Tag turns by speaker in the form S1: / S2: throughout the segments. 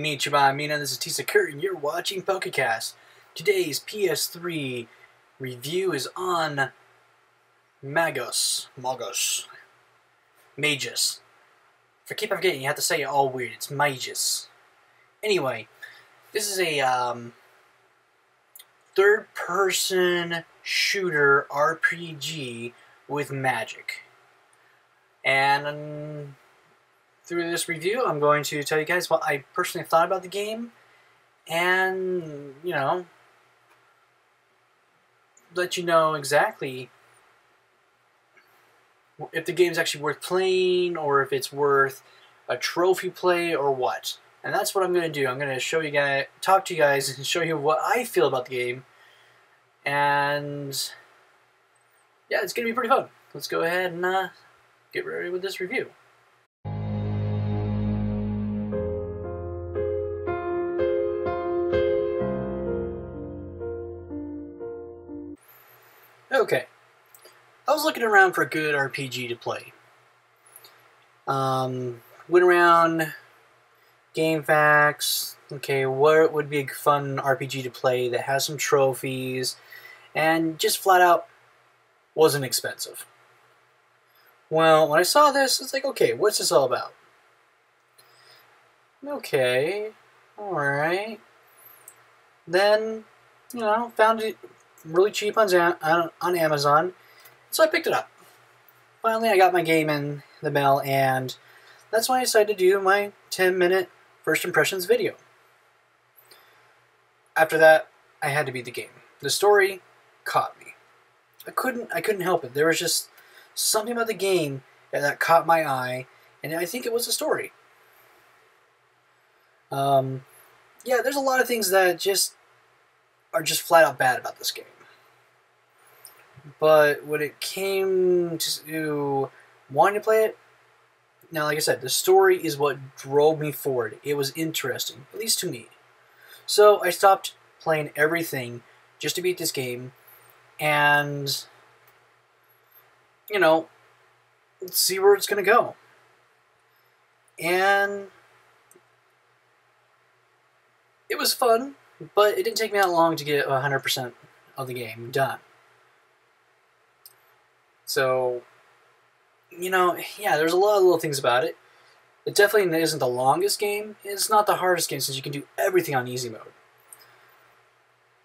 S1: Konnichiwa, Mina, this is Tisakura, and you're watching PokeCast. Today's PS3 review is on Magus. Magus. If I keep forgetting, you have to say it all weird. It's Magus. Anyway, this is a third-person shooter RPG with magic. And through this review, I'm going to tell you guys what I personally thought about the game, and, you know, let you know exactly if the game's actually worth playing, or if it's worth a trophy play, or what. And that's what I'm going to do. I'm going to show you guys, talk to you guys, and show you what I feel about the game. And yeah, it's going to be pretty fun. Let's go ahead and get ready with this review. Okay, I was looking around for a good RPG to play. Went around GameFAQs. Okay, what would be a fun RPG to play that has some trophies, and just flat out wasn't expensive. Well, when I saw this, it's like, okay, what's this all about? Okay, alright. Then, you know, found it really cheap on Amazon, so I picked it up. Finally, I got my game in the mail, and that's when I decided to do my 10-minute first impressions video. After that, I had to beat the game. The story caught me. I couldn't help it. There was just something about the game that caught my eye, and I think it was the story. Yeah, there's a lot of things that are just flat out bad about this game. But when it came to wanting to play it, now, like I said, the story is what drove me forward. It was interesting, at least to me. So I stopped playing everything just to beat this game, and, you know, let's see where it's going to go. And it was fun, but it didn't take me that long to get 100% of the game done. So, you know, yeah, there's a lot of little things about it. It definitely isn't the longest game. It's not the hardest game, since you can do everything on easy mode.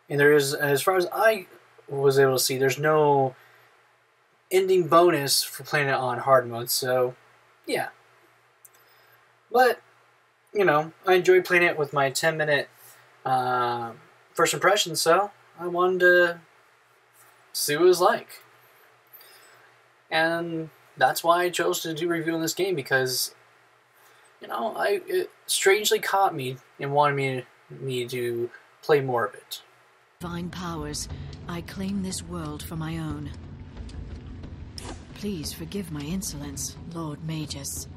S1: And there is, as far as I was able to see, there's no ending bonus for playing it on hard mode, so yeah. But, you know, I enjoyed playing it with my 10-minute first impression, so I wanted to see what it was like. And that's why I chose to do a review on this game, because, you know, it strangely caught me and wanted me to play more of it.
S2: Divine powers, I claim this world for my own. Please forgive my insolence, Lord Magus.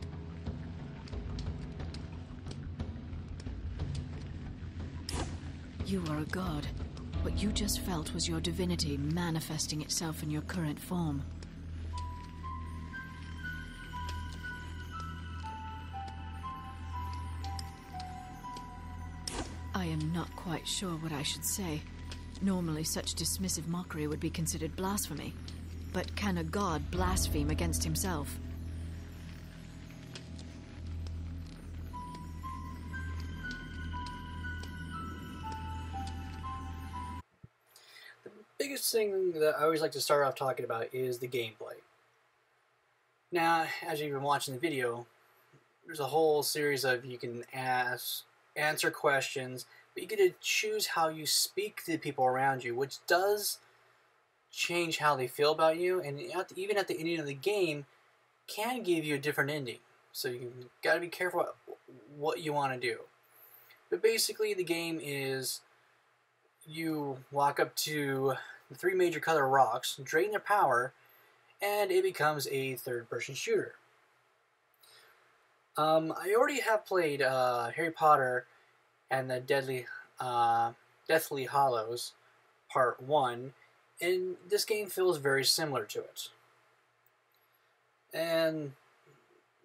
S2: You are a god. What you just felt was your divinity manifesting itself in your current form. I am not quite sure what I should say. Normally, such dismissive mockery would be considered blasphemy. But can a god blaspheme against himself?
S1: The biggest thing that I always like to start off talking about is the gameplay. Now, as you've been watching the video, there's a whole series of, you can answer questions, but you get to choose how you speak to the people around you, which does change how they feel about you, and even at the ending of the game, can give you a different ending. So you got to be careful what you want to do. But basically, the game is, you walk up to the 3 major color rocks, drain their power, and it becomes a third-person shooter. I already have played Harry Potter and the Deathly Hallows Part 1, and this game feels very similar to it. And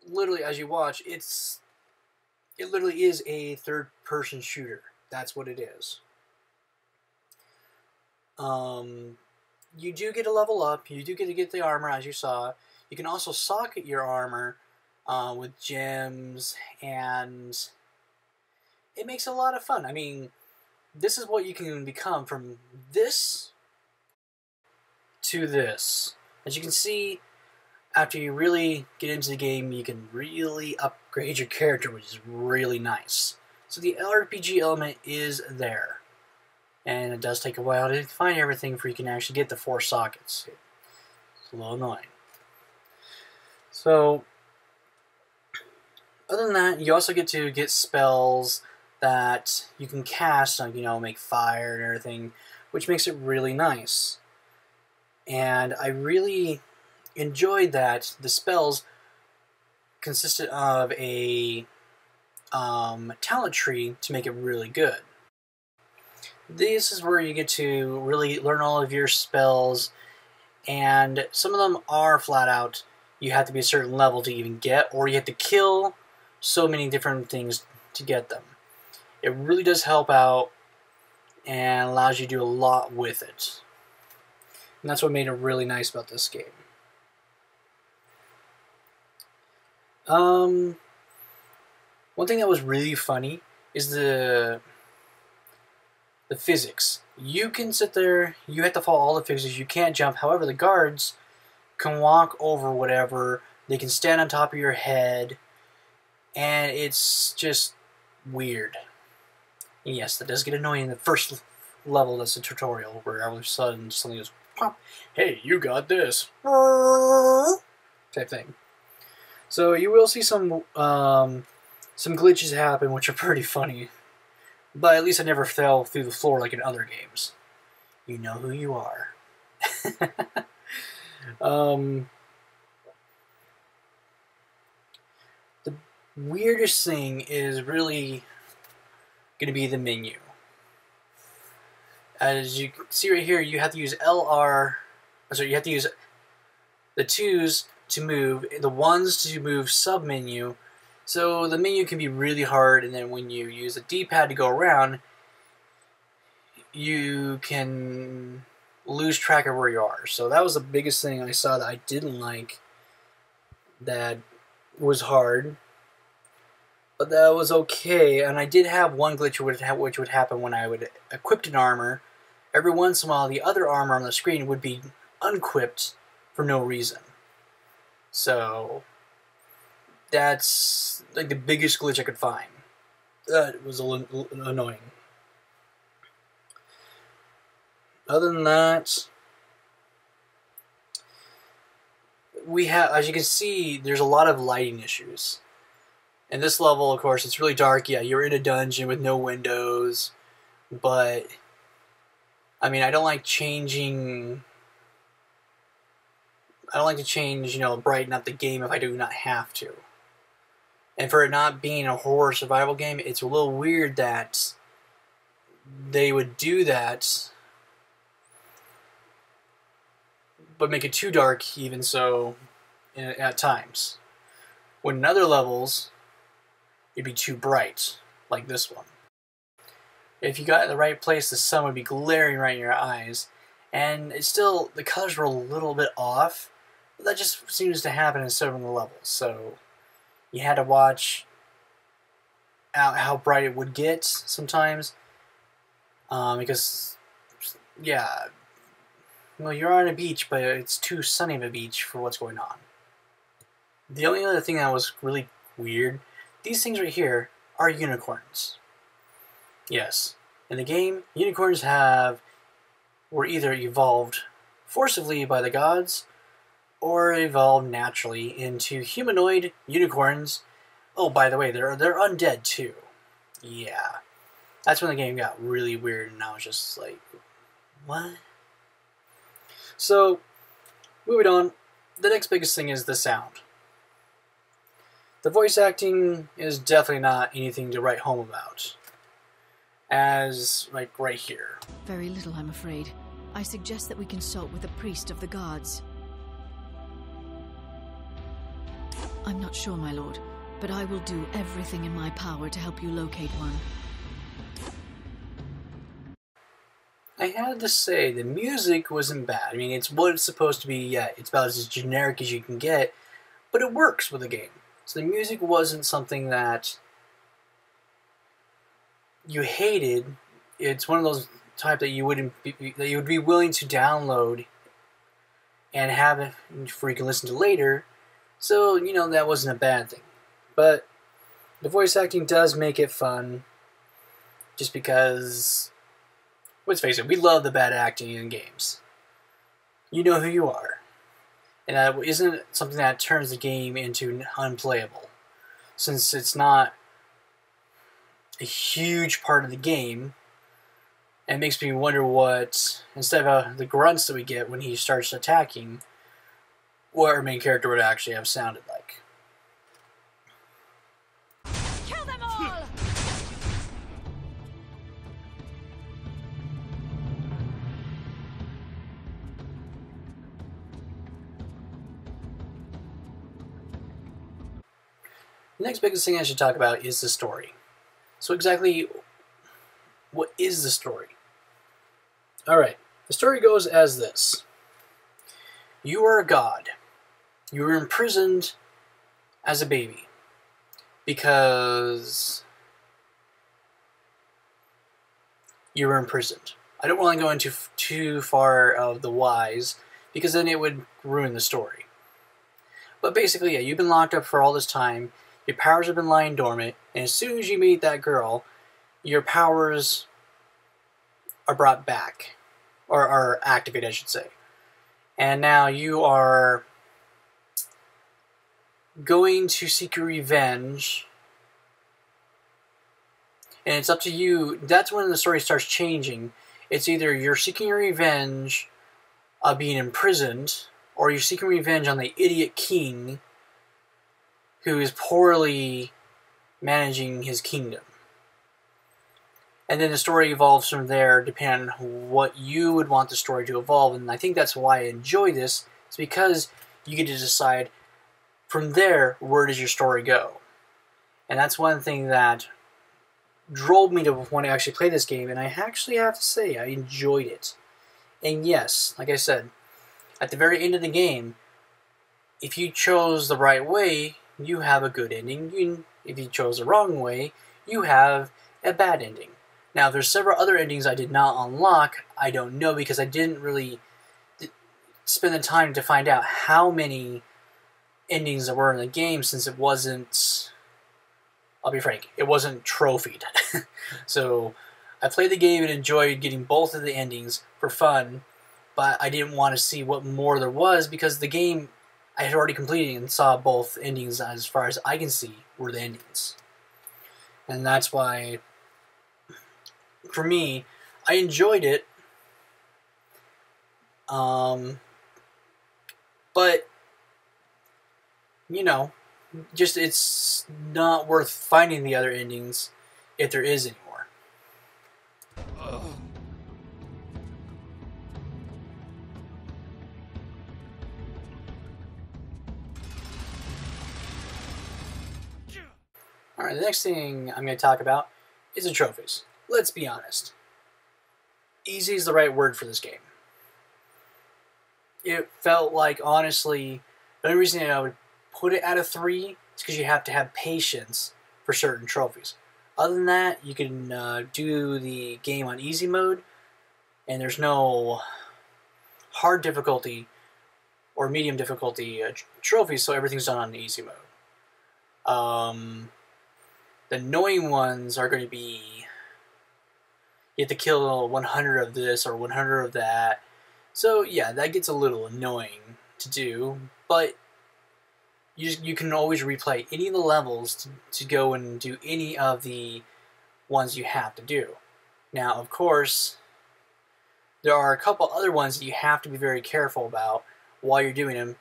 S1: literally, as you watch, it's It literally is a third-person shooter. That's what it is. You do get a level up. You do get to get the armor, as you saw. You can also socket your armor with gems, and it makes it a lot of fun. I mean, this is what you can become from this to this. As you can see, after you really get into the game, you can really upgrade your character, which is really nice. So the RPG element is there. And it does take a while to find everything before you can actually get the 4 sockets. It's a little annoying. So, other than that, you also get to get spells that you can cast, like, make fire and everything, which makes it really nice. And I really enjoyed that the spells consisted of a talent tree to make it really good. This is where you get to really learn all of your spells, and some of them are flat out you have to be a certain level to even get, or you have to kill so many different things to get them. It really does help out and allows you to do a lot with it. And that's what made it really nice about this game. One thing that was really funny is the physics. You can sit there, you have to follow all the physics, you can't jump. However, the guards can walk over whatever, they can stand on top of your head, and it's just weird. And yes, that does get annoying in the first level. That's a tutorial where all of a sudden something goes, pop, hey, you got this, type thing. So you will see some glitches happen, which are pretty funny. But at least I never fell through the floor like in other games. You know who you are. The weirdest thing is really going to be the menu. As you can see right here, you have to use you have to use the 2s to move, the 1s to move sub-menu. So the menu can be really hard, and then when you use the D-pad to go around, you can lose track of where you are. So that was the biggest thing I saw that I didn't like, that was hard. But that was okay, and I did have one glitch which would happen when I would equip an armor. Every once in a while, the other armor on the screen would be unequipped for no reason. So that's like the biggest glitch I could find. That was a little annoying. Other than that, we have, as you can see, there's a lot of lighting issues. In this level, of course, it's really dark. Yeah, you're in a dungeon with no windows, but I mean, I don't like to change, brighten up the game if I do not have to. And for it not being a horror survival game, it's a little weird that they would do that, but make it too dark even so at times. When in other levels, it'd be too bright, like this one. If you got in the right place, the sun would be glaring right in your eyes. And it's still, the colors were a little bit off, but that just seems to happen in several levels. So you had to watch how bright it would get sometimes. Because, yeah, well, you're on a beach, but it's too sunny of a beach for what's going on. The only other thing that was really weird, these things right here are unicorns. Yes, in the game, unicorns were either evolved forcibly by the gods, or evolved naturally into humanoid unicorns. Oh, by the way, they're undead too. Yeah, that's when the game got really weird, and I was just like, what? So, moving on, the next biggest thing is the sound. The voice acting is definitely not anything to write home about. As, like, right here.
S2: Very little, I'm afraid. I suggest that we consult with a priest of the guards. I'm not sure, my lord. but I will do everything in my power to help you locate one.
S1: I had to say, the music wasn't bad. I mean, it's what it's supposed to be, yeah, it's about as generic as you can get, but it works with the game. So the music wasn't something that you hated. It's one of those type that you would be willing to download and have it for you can listen to later. So, you know, that wasn't a bad thing. But the voice acting does make it fun, just because, let's face it, we love the bad acting in games. You know who you are. And that isn't something that turns the game into unplayable. Since it's not a huge part of the game, it makes me wonder what, instead of the grunts that we get when he starts attacking, what our main character would actually have sounded like.
S2: Kill them all!
S1: The next biggest thing I should talk about is the story. So exactly, what is the story? Alright, the story goes as this. You are a god. You were imprisoned as a baby because you were imprisoned. I don't want to go into too far of the whys, because then it would ruin the story. But basically, yeah, you've been locked up for all this time. Your powers have been lying dormant, and as soon as you meet that girl, your powers are brought back, or are activated, I should say. And now you are going to seek your revenge, and it's up to you. That's when the story starts changing. It's either you're seeking your revenge of being imprisoned, or you're seeking revenge on the idiot king who is poorly managing his kingdom. And then the story evolves from there, depending on what you would want the story to evolve. And I think that's why I enjoy this. It's because you get to decide from there, where does your story go? And that's one thing that drove me to want to actually play this game. And I actually have to say, I enjoyed it. And yes, like I said, at the very end of the game, if you chose the right way, you have a good ending. If you chose the wrong way, you have a bad ending. Now, there's several other endings I did not unlock. I don't know, because I didn't really spend the time to find out how many endings there were in the game, since it wasn't, I'll be frank, it wasn't trophied. So I played the game and enjoyed getting both of the endings for fun, but I didn't want to see what more there was, because the game I had already completed and saw both endings, as far as I can see, were the endings. And that's why, for me, I enjoyed it. But, you know, just it's not worth finding the other endings if there is anymore. Alright, the next thing I'm going to talk about is the trophies. Let's be honest. Easy is the right word for this game. It felt like, honestly, the only reason I would put it out of 3 is because you have to have patience for certain trophies. Other than that, you can do the game on easy mode, and there's no hard difficulty or medium difficulty trophies, so everything's done on the easy mode. The annoying ones are going to be, you have to kill 100 of this or 100 of that. So yeah, that gets a little annoying to do, but you can always replay any of the levels to go and do any of the ones you have to do. Now, of course, there are a couple other ones that you have to be very careful about while you're doing them,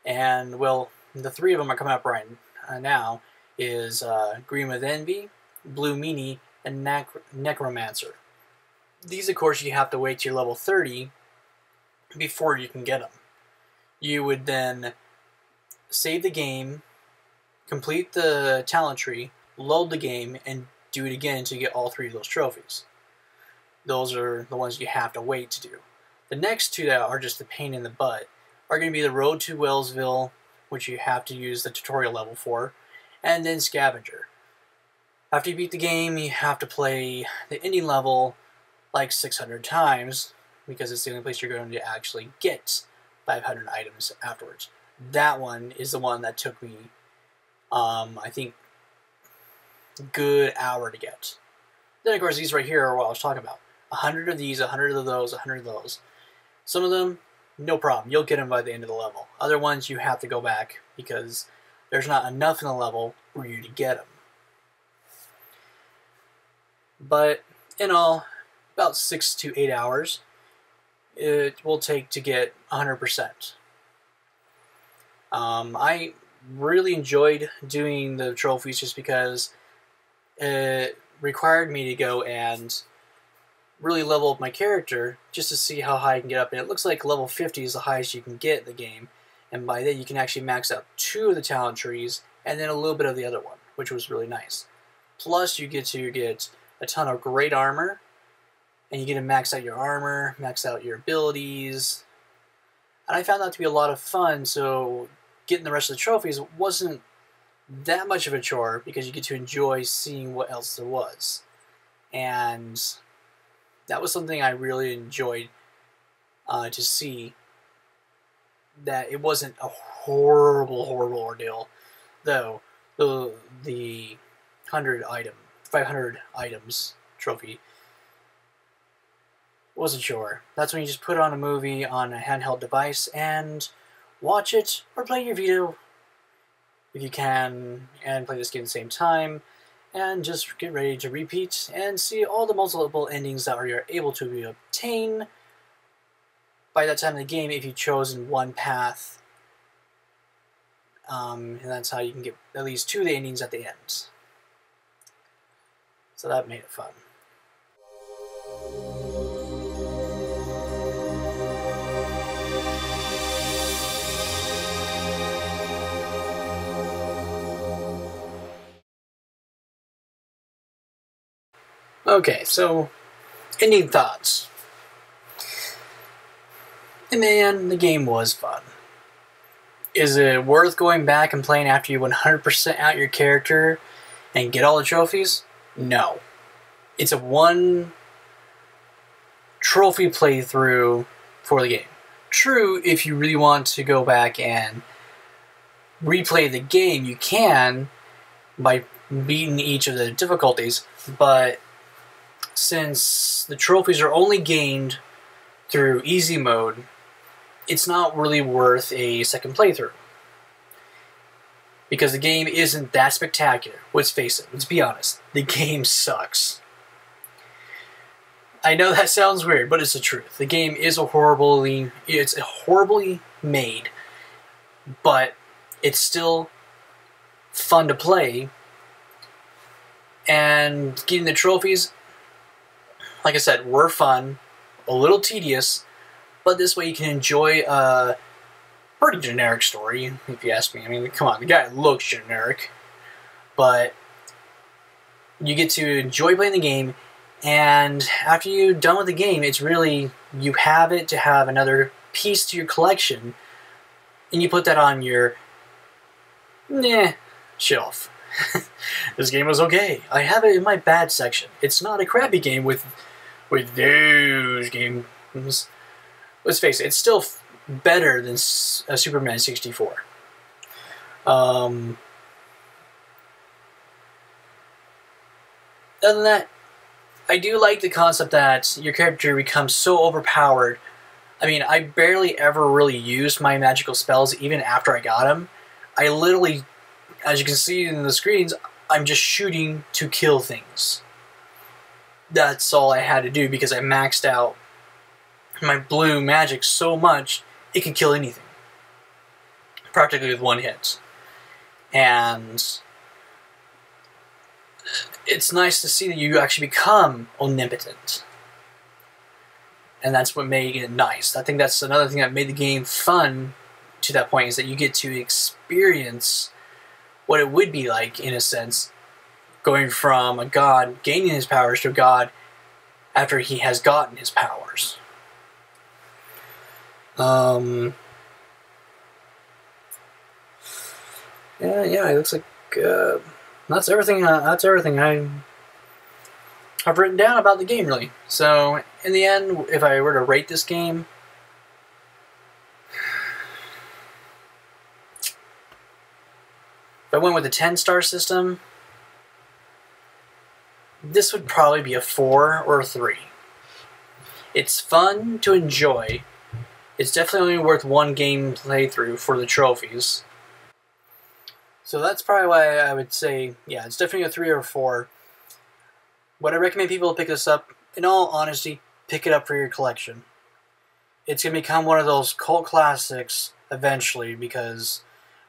S1: and well, the 3 of them are coming up right now. Is Green with Envy, Blue Meanie, and Necromancer. These, of course, you have to wait till level 30 before you can get them. You would then save the game, complete the talent tree, load the game, and do it again until you get all 3 of those trophies. Those are the ones you have to wait to do. The next 2 that are just a pain in the butt are going to be the Road to Wellsville, which you have to use the tutorial level for, and then Scavenger. After you beat the game, you have to play the ending level like 600 times, because it's the only place you're going to actually get 500 items afterwards. That one is the one that took me, I think, a good hour to get. Then, of course, these right here are what I was talking about. 100 of these, 100 of those, 100 of those. Some of them, no problem. You'll get them by the end of the level. Other ones, you have to go back because there's not enough in the level for you to get them. But, in all, about 6 to 8 hours it will take to get 100%. I really enjoyed doing the trophies just because it required me to go and really level up my character just to see how high I can get up. And it looks like level 50 is the highest you can get in the game. And by then you can actually max out 2 of the talent trees and then a little bit of the other one, which was really nice. Plus you get to get a ton of great armor, and you get to max out your armor, max out your abilities. And I found that to be a lot of fun, so getting the rest of the trophies wasn't that much of a chore because you get to enjoy seeing what else there was. And that was something I really enjoyed to see, that it wasn't a horrible ordeal. Though the 500 items trophy, wasn't sure. That's when you just put on a movie on a handheld device and watch it or play your video if you can, and play this game at the same time, and just get ready to repeat and see all the multiple endings that you're able to obtain by that time in the game if you've chosen one path. And that's how you can get at least 2 of the endings at the end. So that made it fun. Okay, so ending thoughts. And man, the game was fun. Is it worth going back and playing after you 100% out your character and get all the trophies? No. It's a 1 trophy playthrough for the game. True, if you really want to go back and replay the game, you can by beating each of the difficulties, but since the trophies are only gained through easy mode, it's not really worth a second playthrough. Because the game isn't that spectacular. Let's face it, let's be honest. The game sucks. I know that sounds weird, but it's the truth. The game is horribly made, but it's still fun to play. And getting the trophies, like I said, were fun, a little tedious, but this way you can enjoy a pretty generic story, if you ask me. I mean, come on, the guy looks generic, but you get to enjoy playing the game, and after you're done with the game, it's really, you have it to have another piece to your collection, and you put that on your shelf. This game was okay. I have it in my bad section. It's not a crappy game with those games. Let's face it, it's still better than Superman 64. Other than that, I do like the concept that your character becomes so overpowered. I mean, I barely ever really used my magical spells even after I got them. I literally, as you can see in the screens, I'm just shooting to kill things. That's all I had to do because I maxed out my blue magic so much it could kill anything. Practically with 1 hit. And it's nice to see that you actually become omnipotent. And that's what made it nice. I think that's another thing that made the game fun to that point, is that you get to experience what it would be like, in a sense, going from a god gaining his powers to a god after he has gotten his powers. Yeah, it looks like that's everything. That's everything I've written down about the game, really. So, in the end, if I were to rate this game, if I went with a 10-star system, this would probably be a 4 or a 3. It's fun to enjoy. It's definitely only worth one game playthrough for the trophies. So that's probably why I would say, yeah, it's definitely a 3 or a 4. Would I recommend people pick this up? In all honesty, pick it up for your collection. It's going to become one of those cult classics eventually, because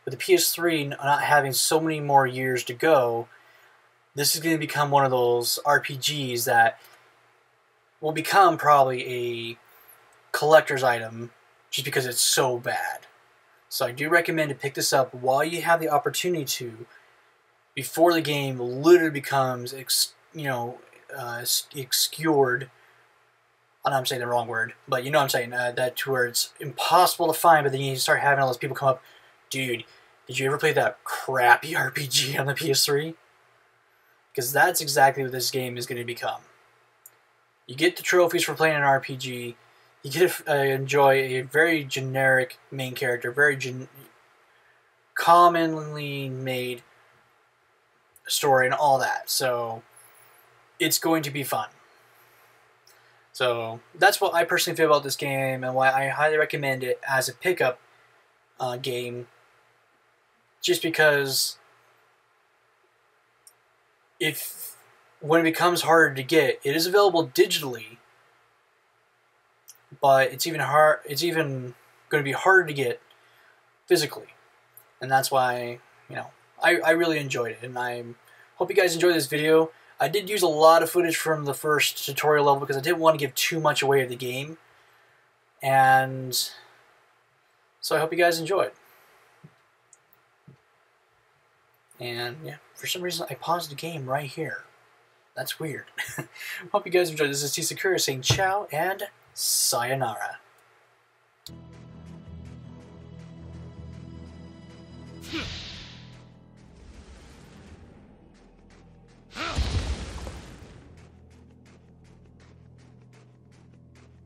S1: with the PS3 not having so many more years to go, this is going to become one of those RPGs that will become probably a collector's item just because it's so bad. So I do recommend to pick this up while you have the opportunity to, before the game literally becomes, obscured. I'm saying the wrong word, but you know what I'm saying, that to where it's impossible to find, but then you start having all those people come up, dude, did you ever play that crappy RPG on the PS3? Because that's exactly what this game is going to become. You get the trophies for playing an RPG, you get to enjoy a very generic main character, very commonly made story and all that. So it's going to be fun. So that's what I personally feel about this game, and why I highly recommend it as a pickup game. Just because when it becomes harder to get, it is available digitally, but it's even going to be harder to get physically, and that's why I really enjoyed it, and I hope you guys enjoyed this video. I did use a lot of footage from the first tutorial level because I didn't want to give too much away of the game, and so I hope you guys enjoyed. And yeah, for some reason I paused the game right here. That's weird. Hope you guys enjoyed. This is T Sakura saying ciao and sayonara.
S3: Huh.